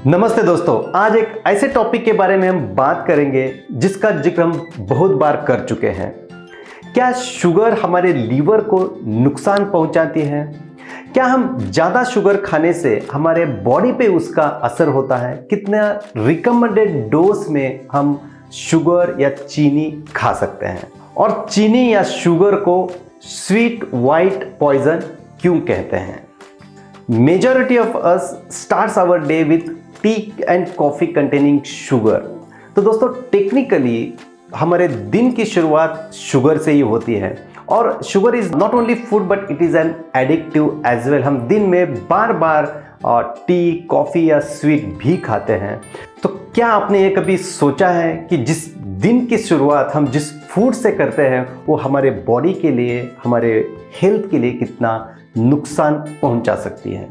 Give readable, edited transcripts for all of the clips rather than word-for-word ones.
नमस्ते दोस्तों, आज एक ऐसे टॉपिक के बारे में हम बात करेंगे जिसका जिक्र हम बहुत बार कर चुके हैं। क्या शुगर हमारे लीवर को नुकसान पहुंचाती है? क्या हम ज़्यादा शुगर खाने से हमारे बॉडी पे उसका असर होता है? कितना रिकमेंडेड डोज में हम शुगर या चीनी खा सकते हैं? और चीनी या शुगर को स्वीट वाइट पॉइजन क्यों कहते हैं? Majority of us starts our day with tea and coffee containing sugar। तो दोस्तों टेक्निकली हमारे दिन की शुरुआत शुगर से ही होती है और sugar is not only food but it is an addictive as well. हम दिन में बार बार टी, कॉफ़ी या स्वीट भी खाते हैं। तो क्या आपने ये कभी सोचा है कि जिस दिन की शुरुआत हम जिस फूड से करते हैं वो हमारे बॉडी के लिए, हमारे हेल्थ के लिए कितना नुकसान पहुंचा सकती है?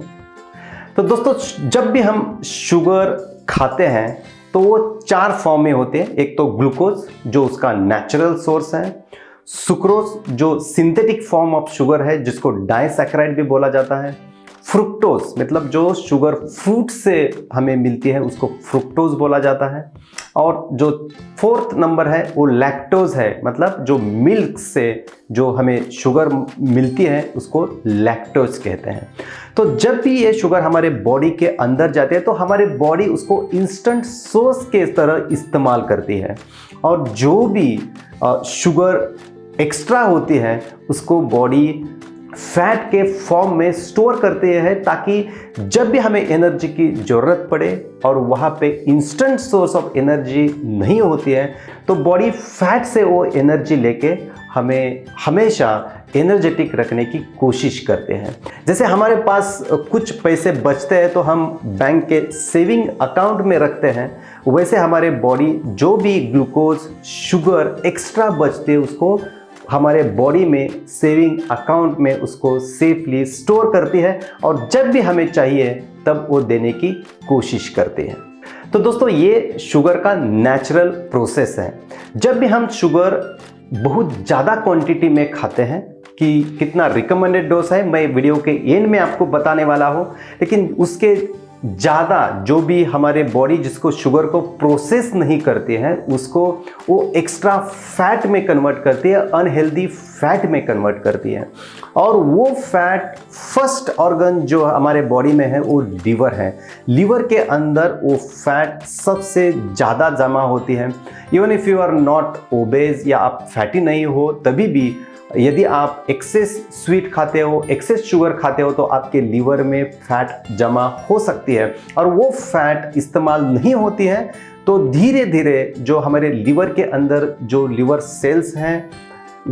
तो दोस्तों जब भी हम शुगर खाते हैं तो वो 4 फॉर्म में होते हैं। एक तो ग्लूकोज जो उसका नेचुरल सोर्स है, सुक्रोज जो सिंथेटिक फॉर्म ऑफ शुगर है जिसको डाइसैकेराइड भी बोला जाता है, फ्रुक्टोज मतलब जो शुगर फ्रूट से हमें मिलती है उसको फ्रुक्टोज बोला जाता है, और जो 4th नंबर है वो लैक्टोज है, मतलब जो मिल्क से जो हमें शुगर मिलती है उसको लैक्टोज कहते हैं। तो जब भी ये शुगर हमारे बॉडी के अंदर जाते हैं तो हमारे बॉडी उसको इंस्टेंट सोर्स के तरह इस्तेमाल करती है, और जो भी शुगर एक्स्ट्रा होती है उसको बॉडी फैट के फॉर्म में स्टोर करते हैं ताकि जब भी हमें एनर्जी की ज़रूरत पड़े और वहाँ पे इंस्टेंट सोर्स ऑफ एनर्जी नहीं होती है तो बॉडी फैट से वो एनर्जी लेके हमें हमेशा एनर्जेटिक रखने की कोशिश करते हैं। जैसे हमारे पास कुछ पैसे बचते हैं तो हम बैंक के सेविंग अकाउंट में रखते हैं, वैसे हमारे बॉडी जो भी ग्लूकोज शुगर एक्स्ट्रा बचते हैं उसको हमारे बॉडी में सेविंग अकाउंट में उसको सेफली स्टोर करती है और जब भी हमें चाहिए तब वो देने की कोशिश करते हैं। तो दोस्तों ये शुगर का नेचुरल प्रोसेस है। जब भी हम शुगर बहुत ज़्यादा क्वांटिटी में खाते हैं, कि कितना रिकमेंडेड डोज है मैं वीडियो के एंड में आपको बताने वाला हूँ, लेकिन उसके ज़्यादा जो भी हमारे बॉडी जिसको शुगर को प्रोसेस नहीं करती है उसको वो एक्स्ट्रा फैट में कन्वर्ट करती है, अनहेल्दी फैट में कन्वर्ट करती है। और वो फैट फर्स्ट ऑर्गन जो हमारे बॉडी में है वो लीवर है। लीवर के अंदर वो फैट सबसे ज़्यादा जमा होती है। Even if you are not obese या आप फैटी नहीं हो, तभी भी यदि आप एक्सेस स्वीट खाते हो, एक्सेस शुगर खाते हो तो आपके लीवर में फैट जमा हो सकती है, और वो फैट इस्तेमाल नहीं होती है तो धीरे धीरे जो हमारे लीवर के अंदर जो लीवर सेल्स हैं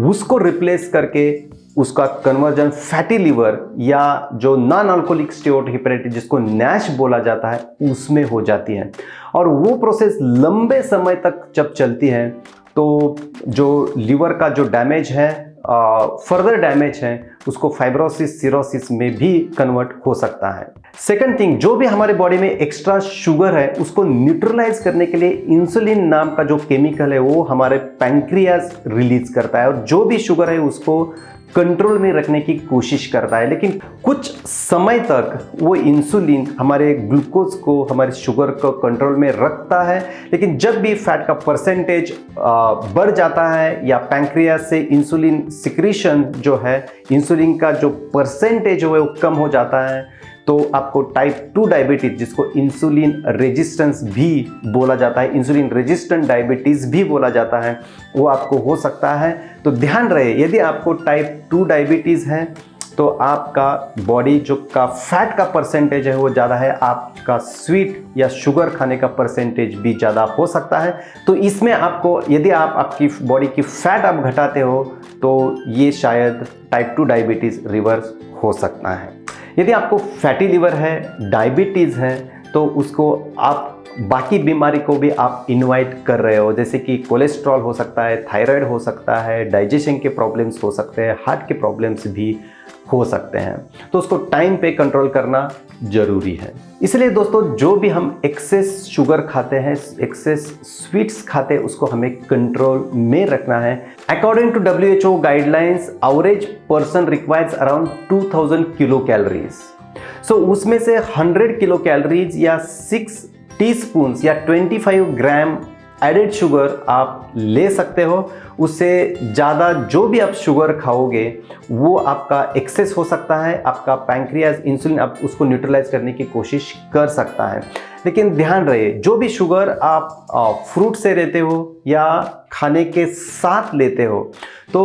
उसको रिप्लेस करके उसका कन्वर्जन फैटी लीवर या जो नॉन अल्कोहलिक स्टीatohepatitis जिसको नैश बोला जाता है उसमें हो जाती है। और वो प्रोसेस लंबे समय तक जब चलती है तो जो लीवर का जो डैमेज है, फर्दर डैमेज है, उसको फाइब्रोसिस सिरोसिस में भी कन्वर्ट हो सकता है। सेकंड थिंग, जो भी हमारे बॉडी में एक्स्ट्रा शुगर है उसको न्यूट्रलाइज करने के लिए इंसुलिन नाम का जो केमिकल है वो हमारे पैंक्रियाज रिलीज करता है और जो भी शुगर है उसको कंट्रोल में रखने की कोशिश करता है। लेकिन कुछ समय तक वो इंसुलिन हमारे ग्लूकोज को, हमारे शुगर को कंट्रोल में रखता है, लेकिन जब भी फैट का परसेंटेज बढ़ जाता है या पैंक्रियाज से इंसुलिन सिक्रीशन जो है, इंसुलिन का जो परसेंटेज है वो कम हो जाता है तो आपको टाइप 2 डायबिटीज जिसको इंसुलिन रेजिस्टेंस भी बोला जाता है, इंसुलिन रेजिस्टेंट डायबिटीज़ भी बोला जाता है, वो आपको हो सकता है। तो ध्यान रहे यदि आपको टाइप 2 डायबिटीज़ है तो आपका बॉडी जो का फैट का परसेंटेज है वो ज़्यादा है, आपका स्वीट या शुगर खाने का परसेंटेज भी ज़्यादा हो सकता है। तो इसमें आपको यदि आप आपकी बॉडी की फैट आप घटाते हो तो ये शायद टाइप 2 डायबिटीज़ रिवर्स हो सकता है। यदि आपको फैटी लिवर है, डायबिटीज़ है, तो उसको आप बाकी बीमारी को भी आप इनवाइट कर रहे हो, जैसे कि कोलेस्ट्रॉल हो सकता है, थायराइड हो सकता है, डाइजेशन के प्रॉब्लम्स हो सकते हैं, हार्ट के प्रॉब्लम्स भी हो सकते हैं। तो उसको टाइम पे कंट्रोल करना जरूरी है। इसलिए दोस्तों जो भी हम एक्सेस शुगर खाते हैं, एक्सेस स्वीट्स खाते हैं, उसको हमें कंट्रोल में रखना है। According to WHO guidelines, average person requires around 2000 kilo calories. So उसमें से 100 किलो कैलोरीज या 6 टीस्पून या 25 ग्राम एडेड शुगर आप ले सकते हो। उससे ज़्यादा जो भी आप शुगर खाओगे वो आपका एक्सेस हो सकता है। आपका पैंक्रियाज इंसुलिन आप उसको न्यूट्रलाइज करने की कोशिश कर सकता है। लेकिन ध्यान रहे, जो भी शुगर आप फ्रूट से लेते हो या खाने के साथ लेते हो तो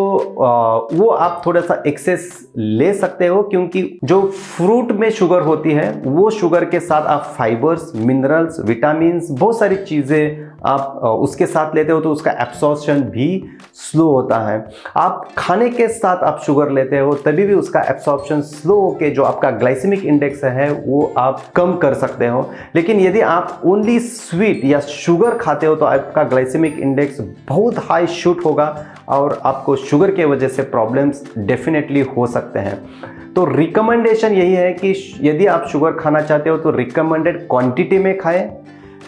वो आप थोड़ा सा एक्सेस ले सकते हो, क्योंकि जो फ्रूट में शुगर होती है वो शुगर के साथ आप फाइबर्स, मिनरल्स, विटामिन्स, बहुत सारी चीज़ें आप उसके साथ लेते हो तो उसका एब्सॉर्प्शन भी स्लो होता है। आप खाने के साथ आप शुगर लेते हो तभी भी उसका एब्सॉर्प्शन स्लो होके जो आपका ग्लाइसेमिक इंडेक्स है वो आप कम कर सकते हो। लेकिन यदि आप ओनली स्वीट या शुगर खाते हो तो आपका ग्लाइसेमिक इंडेक्स बहुत हाई शूट होगा और आपको शुगर के वजह से प्रॉब्लम्स डेफिनेटली हो सकते हैं। तो रिकमेंडेशन यही है कि यदि आप शुगर खाना चाहते हो तो रिकमेंडेड क्वांटिटी में खाएं।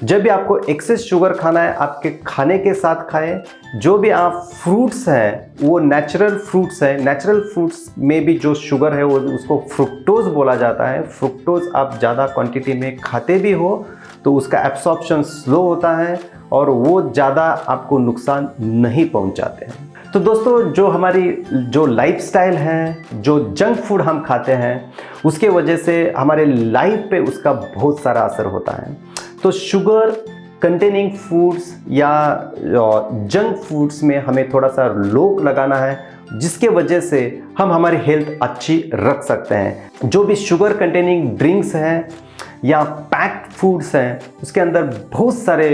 जब भी आपको एक्सेस शुगर खाना है आपके खाने के साथ खाएं। जो भी आप फ्रूट्स हैं वो नेचुरल फ्रूट्स हैं। नेचुरल फ्रूट्स में भी जो शुगर है वो उसको फ्रुक्टोज बोला जाता है। फ्रुक्टोज आप ज़्यादा क्वांटिटी में खाते भी हो तो उसका एब्सॉर्प्शन स्लो होता है और वो ज़्यादा आपको नुकसान नहीं पहुंचाते हैं। तो दोस्तों, जो हमारी जो लाइफस्टाइल है, जो जंक फूड हम खाते हैं उसके वजह से हमारे लाइफ पे उसका बहुत सारा असर होता है। तो शुगर कंटेनिंग फूड्स या जंक फूड्स में हमें थोड़ा सा रोक लगाना है, जिसके वजह से हम हमारी हेल्थ अच्छी रख सकते हैं। जो भी शुगर कंटेनिंग ड्रिंक्स हैं या पैक्ड फूड्स हैं उसके अंदर बहुत सारे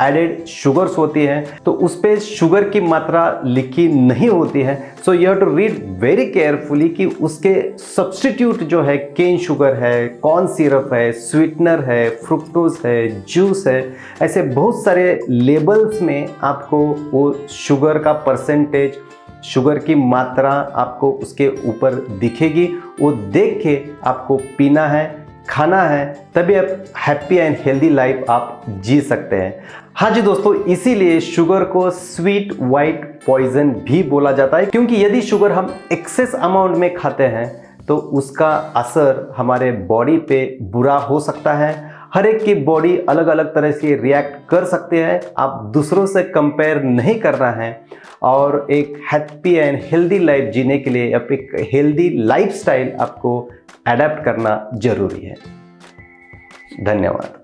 एडेड शुगर्स होती है तो उस पर शुगर की मात्रा लिखी नहीं होती है। So you have to read very carefully कि उसके सब्स्टिट्यूट जो है केन शुगर है, कॉर्न सिरप है, स्वीटनर है, फ्रुक्टोज है, जूस है, ऐसे बहुत सारे लेबल्स में आपको वो शुगर का परसेंटेज, शुगर की मात्रा आपको उसके ऊपर दिखेगी। वो देख के आपको पीना है, खाना है, तभी आप हैप्पी एंड हेल्दी लाइफ आप जी सकते हैं। हाँ जी दोस्तों, इसीलिए शुगर को स्वीट वाइट पॉइजन भी बोला जाता है, क्योंकि यदि शुगर हम एक्सेस अमाउंट में खाते हैं तो उसका असर हमारे बॉडी पे बुरा हो सकता है। हर एक की बॉडी अलग अलग तरह से रिएक्ट कर सकते हैं। आप दूसरों से कंपेयर नहीं करना है और एक हैप्पी एंड हेल्दी लाइफ जीने के लिए एक हेल्दी लाइफस्टाइल आपको अडेप्ट करना जरूरी है। धन्यवाद।